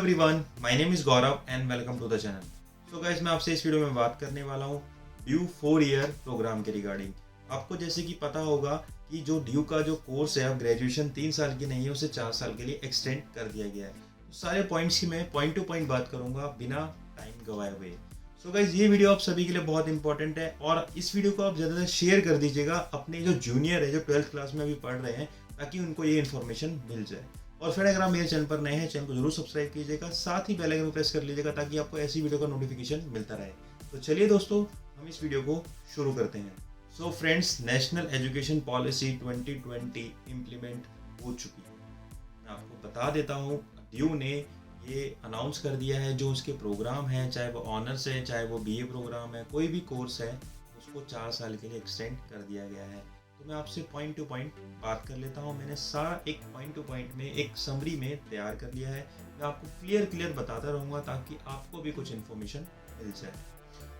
Everyone, my name is Gaurav and welcome to the channel. So guys, मैं आपसे इस video में बात करने वाला हूँ ड्यू 4 ईयर प्रोग्राम के रिगार्डिंग। आपको जैसे कि पता होगा कि जो ड्यू का जो कोर्स है, अब ग्रेजुएशन 3 साल की नहीं है, उसे 4 साल के लिए एक्सटेंड कर दिया गया है। तो सारे पॉइंट्स की मैं पॉइंट टू पॉइंट बात करूंगा बिना टाइम गवाए हुए। सो गाइस, ये वीडियो आप सभी के लिए बहुत इंपॉर्टेंट है और इस वीडियो को आप ज़्यादा शेयर कर दीजिएगा अपने जो जूनियर है, जो 12th क्लास में अभी पढ़ रहे हैं, ताकि उनको ये इन्फॉर्मेशन मिल जाए। और फिर अगर आप मेरे चैनल पर नए हैं, चैनल को जरूर सब्सक्राइब कीजिएगा, साथ ही बेल आइकन को प्रेस कर लीजिएगा ताकि आपको ऐसी वीडियो का नोटिफिकेशन मिलता रहे। तो चलिए दोस्तों, हम इस वीडियो को शुरू करते हैं। So friends, national education policy 2020 implement हो चुकी है। मैं आपको बता देता हूँ, ड्यू ने ये अनाउंस कर दिया है जो उसके प्रोग्राम है, चाहे वो ऑनर्स है, चाहे वो बीए प्रोग्राम है, कोई भी कोर्स है, उसको 4 साल के लिए एक्सटेंड कर दिया गया है। तो मैं आपसे पॉइंट टू पॉइंट बात कर लेता हूँ। मैंने सारा एक पॉइंट टू पॉइंट में एक समरी में तैयार कर लिया है। मैं आपको क्लियर बताता रहूँगा ताकि आपको भी कुछ इन्फॉर्मेशन मिल जाए।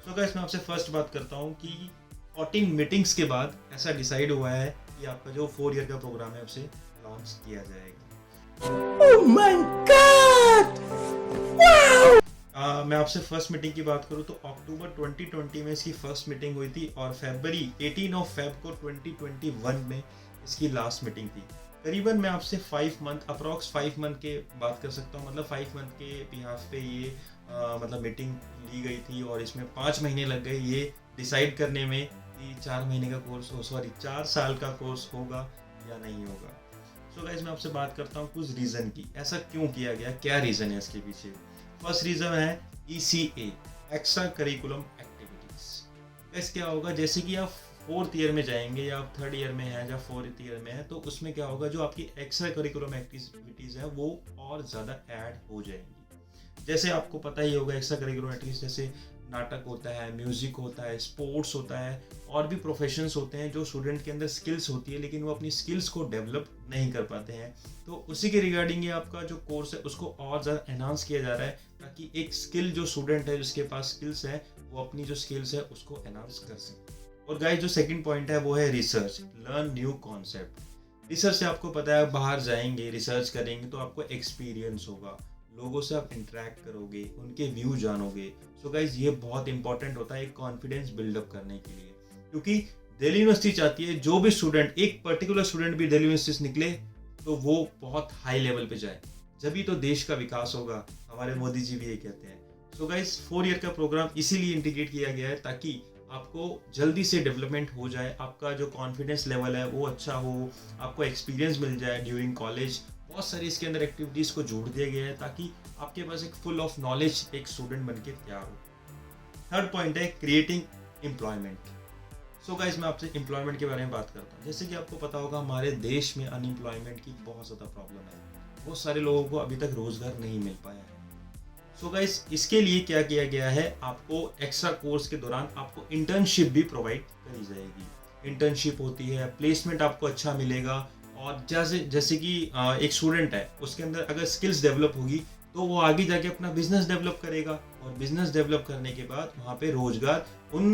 सो गाइस, मैं आपसे फर्स्ट बात करता हूँ कि 14 मीटिंग्स के बाद ऐसा डिसाइड हुआ है कि आपका जो 4 ईयर का प्रोग्राम है उसे लॉन्च किया जाएगा। Oh my God! Wow! मैं आपसे फर्स्ट मीटिंग की बात करूं तो अक्टूबर 2020 में इसकी फर्स्ट मीटिंग हुई थी और फरवरी 18 ऑफ फेब को 2021 में इसकी लास्ट मीटिंग थी। करीबन मैं आपसे 5 मंथ अप्रॉक्स 5 मंथ के बात कर सकता हूं, मतलब 5 मंथ के बिहाफ पे ये मतलब मीटिंग ली गई थी और इसमें 5 महीने लग गए ये डिसाइड करने में कि 4 महीने का कोर्स 4 साल का कोर्स होगा या नहीं होगा। सो गाइस, मैं आपसे बात करता हूँ कुछ रीज़न की, ऐसा क्यों किया गया, क्या रीज़न है इसके पीछे। फर्स्ट रीज़न है ECA, एक्स्ट्रा करिकुलम एक्टिविटीज़। इस क्या होगा, जैसे कि आप 4th ईयर में जाएंगे या आप 3rd ईयर में हैं या 4th ईयर में है, तो उसमें क्या होगा, जो आपकी एक्स्ट्रा करिकुलम एक्टिविटीज़ है वो और ज़्यादा ऐड हो जाएंगी। जैसे आपको पता ही होगा, एक्स्ट्रा करिकुलम एक्टिविटीज़ जैसे नाटक होता है, म्यूज़िक होता है, स्पोर्ट्स होता है, और भी प्रोफेशंस होते हैं जो स्टूडेंट के अंदर स्किल्स होती है लेकिन वो अपनी स्किल्स को डेवलप नहीं कर पाते हैं। तो उसी के रिगार्डिंग ये आपका जो कोर्स है उसको और ज़्यादा एनहांस किया जा रहा है ताकि एक स्किल जो स्टूडेंट है जिसके पास स्किल्स है वो अपनी जो स्किल्स है उसको एनहांस कर सके। और गाइस, जो सेकंड पॉइंट है वो है research, learn new concept. Research से आपको पता है, बाहर जाएंगे, रिसर्च करेंगे तो आपको एक्सपीरियंस होगा, लोगों से आप इंटरेक्ट करोगे, उनके व्यू जानोगे। सो गाइज, ये बहुत इंपॉर्टेंट होता है एक कॉन्फिडेंस बिल्डअप करने के लिए, क्योंकि दिल्ली यूनिवर्सिटी चाहती है जो भी स्टूडेंट, एक पर्टिकुलर स्टूडेंट भी दिल्ली यूनिवर्सिटी से निकले तो वो बहुत हाई लेवल पे जाए, जब तो देश का विकास होगा। हमारे मोदी जी भी ये कहते हैं। सो गाइज, 4 ईयर का प्रोग्राम इसीलिए इंटीग्रेट किया गया है ताकि आपको जल्दी से डेवलपमेंट हो जाए, आपका जो कॉन्फिडेंस लेवल है वो अच्छा हो, आपको एक्सपीरियंस मिल जाए ड्यूरिंग कॉलेज। बहुत सारी इसके अंदर एक्टिविटीज़ को जोड़ दिया गया है ताकि आपके पास एक फुल ऑफ नॉलेज एक स्टूडेंट बनके तैयार हो। थर्ड पॉइंट है क्रिएटिंग एम्प्लॉयमेंट। सो गाइस, मैं आपसे एम्प्लॉयमेंट के बारे में बात करता हूँ। जैसे कि आपको पता होगा, हमारे देश में अनएम्प्लॉयमेंट की बहुत ज़्यादा प्रॉब्लम है, बहुत सारे लोगों को अभी तक रोजगार नहीं मिल पाया है। सो गाइस, इसके लिए क्या किया गया है, आपको एक्स्ट्रा कोर्स के दौरान आपको इंटर्नशिप भी प्रोवाइड करी जाएगी। इंटर्नशिप होती है, प्लेसमेंट आपको अच्छा मिलेगा, और जैसे कि एक स्टूडेंट है, उसके अंदर अगर स्किल्स डेवलप होगी तो वो आगे जाके अपना बिजनेस डेवलप करेगा, और बिजनेस डेवलप करने के बाद वहाँ पे रोजगार उन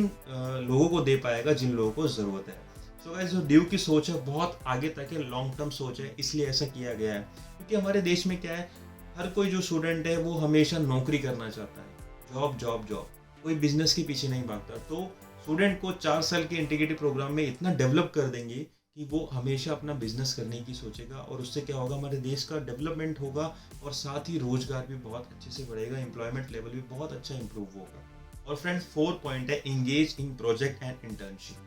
लोगों को दे पाएगा जिन लोगों को ज़रूरत है। सो गाइस, जो ड्यू की सोच है बहुत आगे तक है, लॉन्ग टर्म सोच है, इसलिए ऐसा किया गया है। क्योंकि हमारे देश में क्या है, हर कोई जो स्टूडेंट है वो हमेशा नौकरी करना चाहता है, जॉब जॉब जॉब, कोई बिजनेस के पीछे नहीं भागता। तो स्टूडेंट को 4 साल के इंटीग्रेटेड प्रोग्राम में इतना डेवलप कर देंगे कि वो हमेशा अपना बिजनेस करने की सोचेगा, और उससे क्या होगा, हमारे देश का डेवलपमेंट होगा और साथ ही रोजगार भी बहुत अच्छे से बढ़ेगा, एम्प्लॉयमेंट लेवल भी बहुत अच्छा इंप्रूव होगा। और फ्रेंड, 4th पॉइंट है engage in project and internship.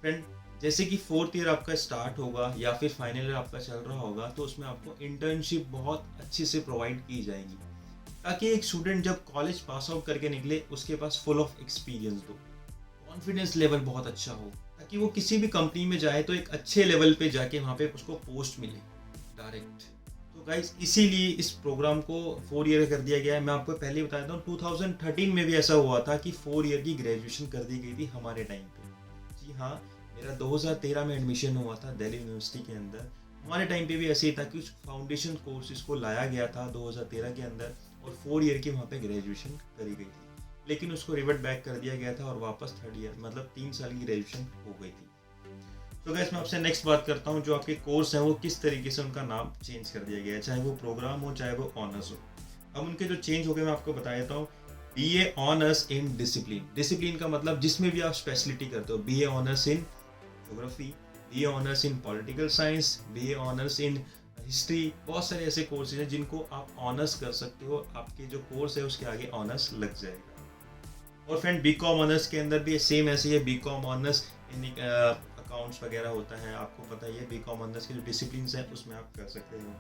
Friend, जैसे कि 4th ईयर आपका स्टार्ट होगा या फिर फाइनल ईयर आपका चल रहा होगा, तो उसमें आपको इंटर्नशिप बहुत अच्छे से प्रोवाइड की जाएगी ताकि एक स्टूडेंट जब कॉलेज पास आउट करके निकले उसके पास फुल ऑफ एक्सपीरियंस हो, कॉन्फिडेंस लेवल बहुत अच्छा हो, ताकि वो किसी भी कंपनी में जाए तो एक अच्छे लेवल पे जाके वहाँ पे उसको पोस्ट मिले डायरेक्ट। तो गाइस, इसीलिए इस प्रोग्राम को 4 ईयर कर दिया गया है। मैं आपको पहले ही बता देता हूँ, 2013 में भी ऐसा हुआ था कि 4 ईयर की ग्रेजुएशन कर दी गई थी हमारे टाइम पे। जी हाँ, मेरा 2013 में एडमिशन हुआ था दिल्ली यूनिवर्सिटी के अंदर। हमारे टाइम पे भी ऐसे ही था कि उस फाउंडेशन कोर्सेज को लाया गया था 2013 के अंदर, और 4 ईयर की वहाँ पे ग्रेजुएशन करी गई थी, लेकिन उसको रिवर्ट बैक कर दिया गया था और वापस 3rd ईयर मतलब 3 साल की ग्रेजुएशन हो गई थी। तो गाइस, मैं आपसे नेक्स्ट बात करता हूँ, जो आपके कोर्स हैं वो किस तरीके से उनका नाम चेंज कर दिया गया है, चाहे वो प्रोग्राम हो चाहे वो ऑनर्स हो। अब उनके जो चेंज हो गए मैं आपको बता देता हूँ। BA honours in discipline, discipline का मतलब जिसमें भी आप स्पेशलिटी करते हो। BA honours in geography, BA honours in political science, BA honours in history, बहुत सारे ऐसे कोर्सेज हैं जिनको आप ऑनर्स कर सकते हो। आपके जो कोर्स है उसके आगे ऑनर्स लग जाएगा। और फ्रेंड बीकॉम ऑनर्स के अंदर भी सेम ऐसे ही है। बीकॉम ऑनर्स इन अकाउंट्स वगैरह होता है, आपको पता ही है। बीकॉम ऑनर्स के जो डिसिप्लिन हैं उसमें आप कर सकते हो।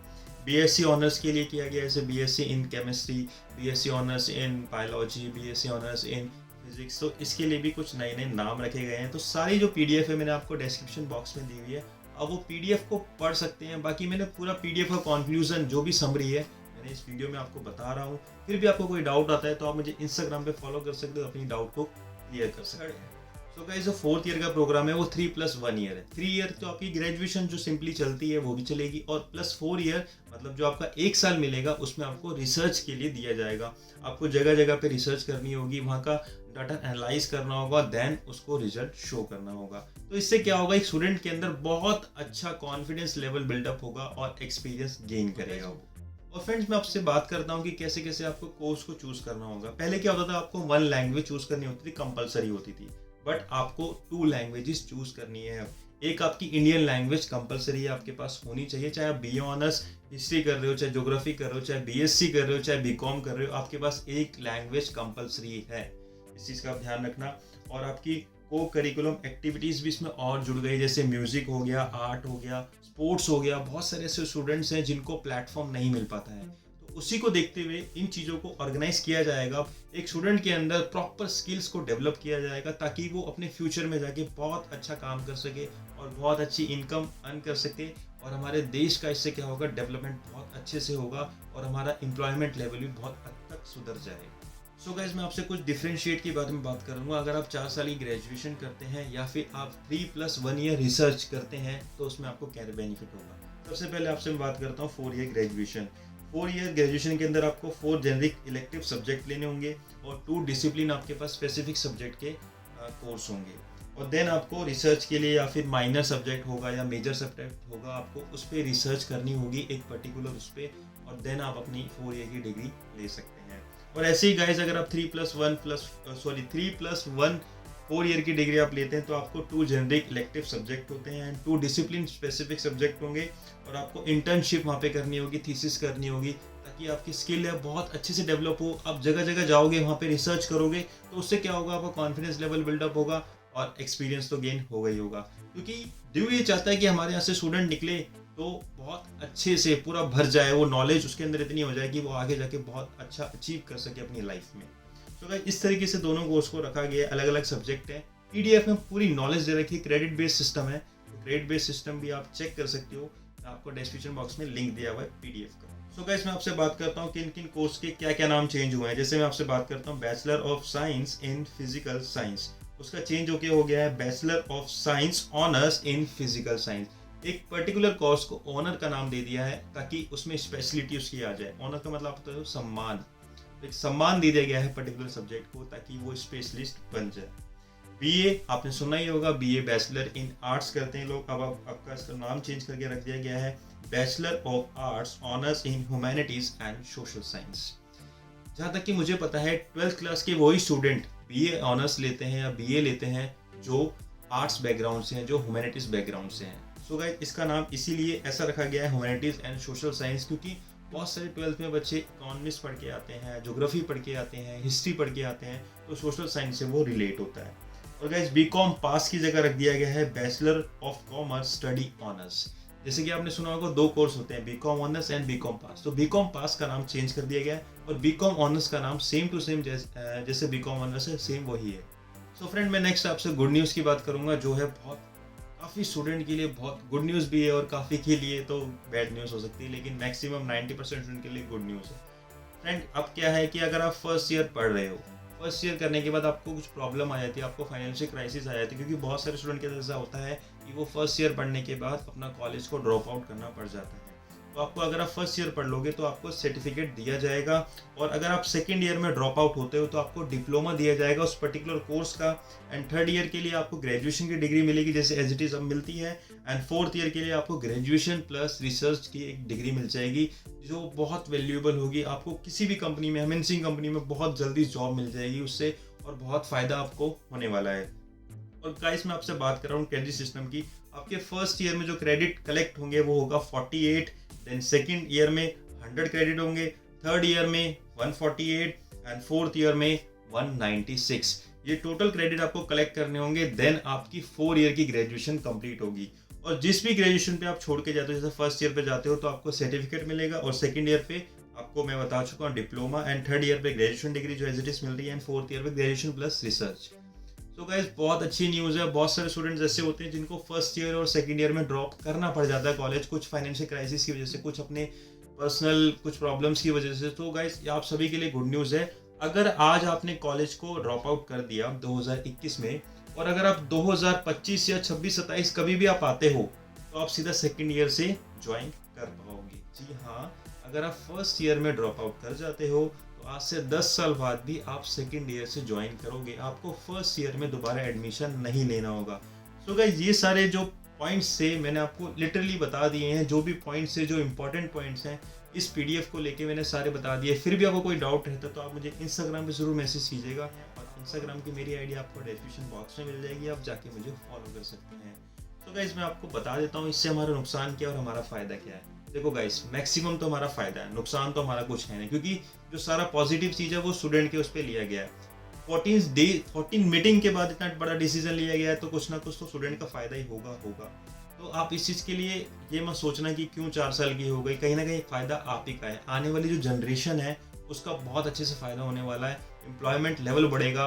BSc ऑनर्स के लिए किया गया, जैसे BSc in chemistry, BSc honours in biology, BSc honours in physics. तो इसके लिए भी कुछ नए नए नाम रखे गए हैं। तो सारी जो PDF है मैंने आपको डिस्क्रिप्शन बॉक्स में दी हुई है, अब वो PDF को पढ़ सकते हैं। बाकी मैंने पूरा PDF का कंक्लूजन जो भी समरी है मैंने इस वीडियो में आपको बता रहा हूँ। फिर भी आपको कोई डाउट आता है तो आप मुझे इंस्टाग्राम पे फॉलो कर सकते हो, अपनी डाउट को क्लियर कर सकते हैं। सो गाइस, जो 4th ईयर का प्रोग्राम है वो 3+1 ईयर है। 3 ईयर तो आपकी ग्रेजुएशन जो सिंपली चलती है वो भी चलेगी, और +4 ईयर मतलब जो आपका 1 साल मिलेगा उसमें आपको रिसर्च के लिए दिया जाएगा। आपको जगह जगह पे रिसर्च करनी होगी, वहाँ का डाटा एनालाइज करना होगा, देन उसको रिजल्ट शो करना होगा। तो इससे क्या होगा, एक स्टूडेंट के अंदर बहुत अच्छा कॉन्फिडेंस लेवल बिल्डअप होगा और एक्सपीरियंस गेन करेगा वो। और फ्रेंड्स, मैं आपसे बात करता हूँ कि कैसे कैसे आपको कोर्स को चूज करना होगा। पहले क्या होता था, आपको 1 लैंग्वेज चूज करनी होती थी, कंपलसरी होती थी। बट आपको 2 लैंग्वेजेस चूज करनी है अब। एक आपकी इंडियन लैंग्वेज कंपलसरी है, आपके पास होनी चाहिए। चाहे आप BA ऑनर्स हिस्ट्री कर रहे हो, चाहे ज्योग्राफी कर रहे हो, चाहे BSc कर रहे हो, चाहे बीकॉम कर रहे हो, आपके पास एक लैंग्वेज कंपलसरी है। इस चीज़ का आप ध्यान रखना। और आपकी को करिकुलम एक्टिविटीज़ भी इसमें और जुड़ गई, जैसे म्यूजिक हो गया, आर्ट हो गया, स्पोर्ट्स हो गया। बहुत सारे ऐसे स्टूडेंट्स हैं जिनको प्लेटफॉर्म नहीं मिल पाता है, तो उसी को देखते हुए इन चीज़ों को ऑर्गेनाइज किया जाएगा। एक स्टूडेंट के अंदर प्रॉपर स्किल्स को डेवलप किया जाएगा ताकि वो अपने फ्यूचर में जाके बहुत अच्छा काम कर सके और बहुत अच्छी इनकम अर्न कर सके। और हमारे देश का इससे क्या होगा, डेवलपमेंट बहुत अच्छे से होगा और हमारा एम्प्लॉयमेंट लेवल भी बहुत हद तक सुधर जाएगा। सो गाइज, मैं आपसे कुछ डिफरेंशिएट के बारे में बात करूंगा। अगर आप 4 साल की ग्रेजुएशन करते हैं या फिर आप 3+1 ईयर रिसर्च करते हैं तो उसमें आपको क्या बेनिफिट होगा। सबसे पहले आपसे मैं बात करता हूँ 4 ईयर ग्रेजुएशन। 4 ईयर ग्रेजुएशन के अंदर आपको 4 जेनरिक इलेक्टिव सब्जेक्ट लेने होंगे और 2 डिसिप्लिन आपके पास स्पेसिफिक सब्जेक्ट के कोर्स होंगे। और देन आपको रिसर्च के लिए या फिर माइनर सब्जेक्ट होगा या मेजर सब्जेक्ट होगा, आपको उस पर रिसर्च करनी होगी एक पर्टिकुलर उस पर, और देन आप अपनी 4 ईयर की डिग्री ले सकते हैं। और ऐसे ही गाइज, अगर आप 3+1 4 ईयर की डिग्री आप लेते हैं तो आपको 2 जेनरिक इलेक्टिव सब्जेक्ट होते हैं एंड 2 डिसिप्लिन स्पेसिफिक सब्जेक्ट होंगे। और आपको इंटर्नशिप वहाँ पे करनी होगी, थीसिस करनी होगी, ताकि आपकी स्किल है बहुत अच्छे से डेवलप हो। आप जगह जगह जाओगे, वहाँ पे रिसर्च करोगे, तो उससे क्या होगा, आपका कॉन्फिडेंस लेवल बिल्डअप होगा और एक्सपीरियंस तो गेन होगा ही होगा। क्योंकि ड्यू ये चाहता है कि हमारे यहाँ से स्टूडेंट निकले तो बहुत अच्छे से पूरा भर जाए, वो नॉलेज उसके अंदर इतनी हो जाए कि वो आगे जाके बहुत अच्छा अचीव कर सके अपनी लाइफ में। तो गाइस, इस तरीके से दोनों कोर्स को रखा गया है, अलग अलग सब्जेक्ट है। PDF में पूरी नॉलेज दे रखी है, क्रेडिट बेस्ड सिस्टम है। तो क्रेडिट बेस्ड सिस्टम भी आप चेक कर सकते हो, आपको डिस्क्रिप्शन बॉक्स में लिंक दिया हुआ है PDF का। सो गाइस, मैं आपसे बात करता हूँ किन किन कोर्स के क्या क्या नाम चेंज हुए हैं। जैसे मैं आपसे बात करता हूँ bachelor of science in physical science, उसका चेंज होके हो गया है bachelor of science honours in physical science. एक पर्टिकुलर कोर्स को ऑनर का नाम दे दिया है ताकि उसमें स्पेशलिटी उसकी आ जाए। ऑनर का मतलब होता है सम्मान, एक सम्मान दे दिया गया है पर्टिकुलर सब्जेक्ट को ताकि वो स्पेशलिस्ट बन जाए। BA आपने सुना ही होगा, BA बैचलर इन आर्ट्स करते हैं लोग। अब आपका इसका नाम चेंज करके रख दिया गया है bachelor of arts honours in humanities and social science. जहाँ तक कि मुझे पता है 12th क्लास के वही स्टूडेंट BA ऑनर्स लेते हैं या BA लेते हैं जो आर्ट्स बैकग्राउंड से हैं, जो ह्यूमैनिटीज बैकग्राउंड से हैं। सो गाइस, इसका नाम इसीलिए ऐसा रखा गया है ह्यूमैनिटीज एंड सोशल साइंस, क्योंकि बहुत सारे 12th में बच्चे इकोनॉमिक्स पढ़ के आते हैं, ज्योग्राफी पढ़ के आते हैं, हिस्ट्री पढ़ के आते हैं, तो सोशल साइंस से वो रिलेट होता है। और गाइस, बीकॉम पास की जगह रख दिया गया है bachelor of commerce study honours. जैसे कि आपने सुना होगा 2 कोर्स होते हैं, BCom honours and BCom pass. तो बीकॉम पास का नाम चेंज कर दिया गया है और बीकॉम ऑनर्स का नाम सेम टू सेम जैसे बीकॉम ऑनर्स है, सेम वही है। सो फ्रेंड, मैं नेक्स्ट आपसे गुड न्यूज़ की बात करूंगा, जो है बहुत काफ़ी स्टूडेंट के लिए बहुत गुड न्यूज़ भी है और काफ़ी के लिए तो बैड न्यूज़ हो सकती है, लेकिन मैक्सिमम 90% स्टूडेंट के लिए गुड न्यूज़ है। फ्रेंड, अब क्या है कि अगर आप फर्स्ट ईयर पढ़ रहे हो, फर्स्ट ईयर करने के बाद आपको कुछ प्रॉब्लम आ जाती है, आपको फाइनेंशियल क्राइसिस आ जाती है, क्योंकि बहुत सारे स्टूडेंट के साथ ऐसा होता है कि वो फर्स्ट ईयर पढ़ने के बाद अपना कॉलेज को ड्रॉप आउट करना पड़ जाता है। तो आपको अगर आप फर्स्ट ईयर पढ़ लोगे तो आपको सर्टिफिकेट दिया जाएगा, और अगर आप सेकंड ईयर में ड्रॉप आउट होते हो तो आपको डिप्लोमा दिया जाएगा उस पर्टिकुलर कोर्स का। एंड थर्ड ईयर के लिए आपको ग्रेजुएशन की डिग्री मिलेगी जैसे एज इट इज अब मिलती है। एंड फोर्थ ईयर के लिए आपको ग्रेजुएशन प्लस रिसर्च की एक डिग्री मिल जाएगी जो बहुत वैल्यूएबल होगी। आपको किसी भी कंपनी में, एमएनसी कंपनी में बहुत जल्दी जॉब मिल जाएगी उससे, और बहुत फायदा आपको होने वाला है। और गाइस मैं आपसे बात कर रहा हूँ क्रेडिट सिस्टम की। आपके फर्स्ट ईयर में जो क्रेडिट कलेक्ट होंगे वो होगा 48, देन सेकंड ईयर में 100 क्रेडिट होंगे, थर्ड ईयर में 148 एंड फोर्थ ईयर में 196। ये टोटल क्रेडिट आपको कलेक्ट करने होंगे, देन आपकी 4 ईयर की ग्रेजुएशन कंप्लीट होगी। और जिस भी ग्रेजुएशन पे आप छोड़ के जाते हो, जैसे फर्स्ट ईयर पे जाते हो तो आपको सर्टिफिकेट मिलेगा, और सेकंड ईयर पे आपको मैं बता चुका हूँ डिप्लोमा, एंड थर्ड ईयर पे ग्रेजुएशन डिग्री जो एज इट इज मिल रही है, एंड फोर्थ ईयर पे ग्रेजुएशन प्लस रिसर्च। तो गाइस बहुत अच्छी न्यूज़ है। बहुत सारे स्टूडेंट्स ऐसे होते हैं जिनको फर्स्ट ईयर और सेकंड ईयर में ड्रॉप करना पड़ जाता है कॉलेज, कुछ फाइनेंशियल क्राइसिस की वजह से, कुछ अपने पर्सनल कुछ प्रॉब्लम्स की वजह से। तो गाइस आप सभी के लिए गुड न्यूज़ है। अगर आज आपने कॉलेज को ड्रॉप आउट कर दिया 2021 में, और अगर आप 2025 या 26, 27 कभी भी आप आते हो तो आप सीधा सेकंड ईयर से ज्वाइन कर पाओगे। जी हाँ, अगर आप फर्स्ट ईयर में ड्रॉप आउट कर जाते हो तो आज से 10 साल बाद भी आप सेकंड ईयर से ज्वाइन करोगे, आपको फर्स्ट ईयर में दोबारा एडमिशन नहीं लेना होगा। सो गाइस ये सारे जो पॉइंट्स थे मैंने आपको लिटरली बता दिए हैं, जो भी पॉइंट्स है, जो इंपॉर्टेंट पॉइंट्स हैं इस पीडीएफ को लेके मैंने सारे बता दिए। फिर भी आपको कोई डाउट रहता है तो आप मुझे इंस्टाग्राम पे जरूर मैसेज कीजिएगा, और इंस्टाग्राम की मेरी आईडी आपको डिस्क्रिप्शन बॉक्स में मिल जाएगी, आप जाके मुझे फॉलो कर सकते हैं। तो गाइस मैं आपको बता देता हूँ इससे हमारा नुकसान क्या और हमारा फायदा क्या है। देखो गाइस, मैक्सिमम तो हमारा फायदा है, नुकसान तो हमारा कुछ है नहीं, क्योंकि जो सारा पॉजिटिव चीज़ है वो स्टूडेंट के उस पर लिया गया है। 14 मीटिंग के बाद इतना बड़ा डिसीजन लिया गया है तो कुछ ना कुछ तो स्टूडेंट का फायदा ही होगा। तो आप इस चीज़ के लिए ये मत सोचना कि क्यों 4 साल की हो गई, कहीं ना कहीं फ़ायदा आप ही का है। आने वाली जो जनरेशन है उसका बहुत अच्छे से फ़ायदा होने वाला है, एम्प्लॉयमेंट लेवल बढ़ेगा,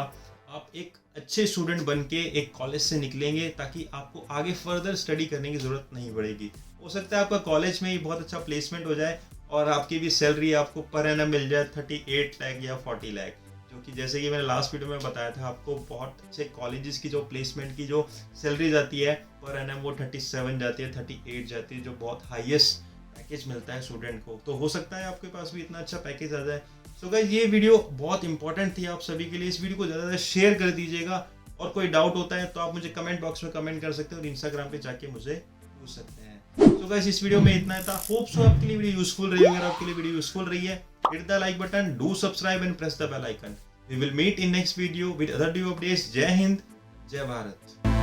आप एक अच्छे स्टूडेंट बन के एक कॉलेज से निकलेंगे ताकि आपको आगे फर्दर स्टडी करने की ज़रूरत नहीं पड़ेगी। हो सकता है आपका कॉलेज में ही बहुत अच्छा प्लेसमेंट हो जाए और आपकी भी सैलरी आपको पर एनम मिल जाए 38 लाख या 40 लाख, जो कि जैसे कि मैंने लास्ट वीडियो में बताया था आपको, बहुत अच्छे कॉलेजेस की जो प्लेसमेंट की जो सैलरी जाती है पर एनम वो 37 जाती है, 38 जाती है, जो बहुत हाईएस्ट पैकेज मिलता है स्टूडेंट को। तो हो सकता है आपके पास भी इतना अच्छा पैकेज आ जाए। सो गाइस ये वीडियो बहुत इंपॉर्टेंट थी आप सभी के लिए, इस वीडियो को ज़्यादा शेयर कर दीजिएगा, और कोई डाउट होता है तो आप मुझे कमेंट बॉक्स में कमेंट कर सकते हैं और इंस्टाग्राम पे जाके मुझे पूछ सकते हैं। तो गाइस इस वीडियो में इतना था, होप सो आपके लिए वीडियो यूजफुल रही। अगर आपके लिए वीडियो यूजफुल रही है, hit the like button, do subscribe and press the bell icon. We will meet in next video with other new updates. जय हिंद, जय भारत।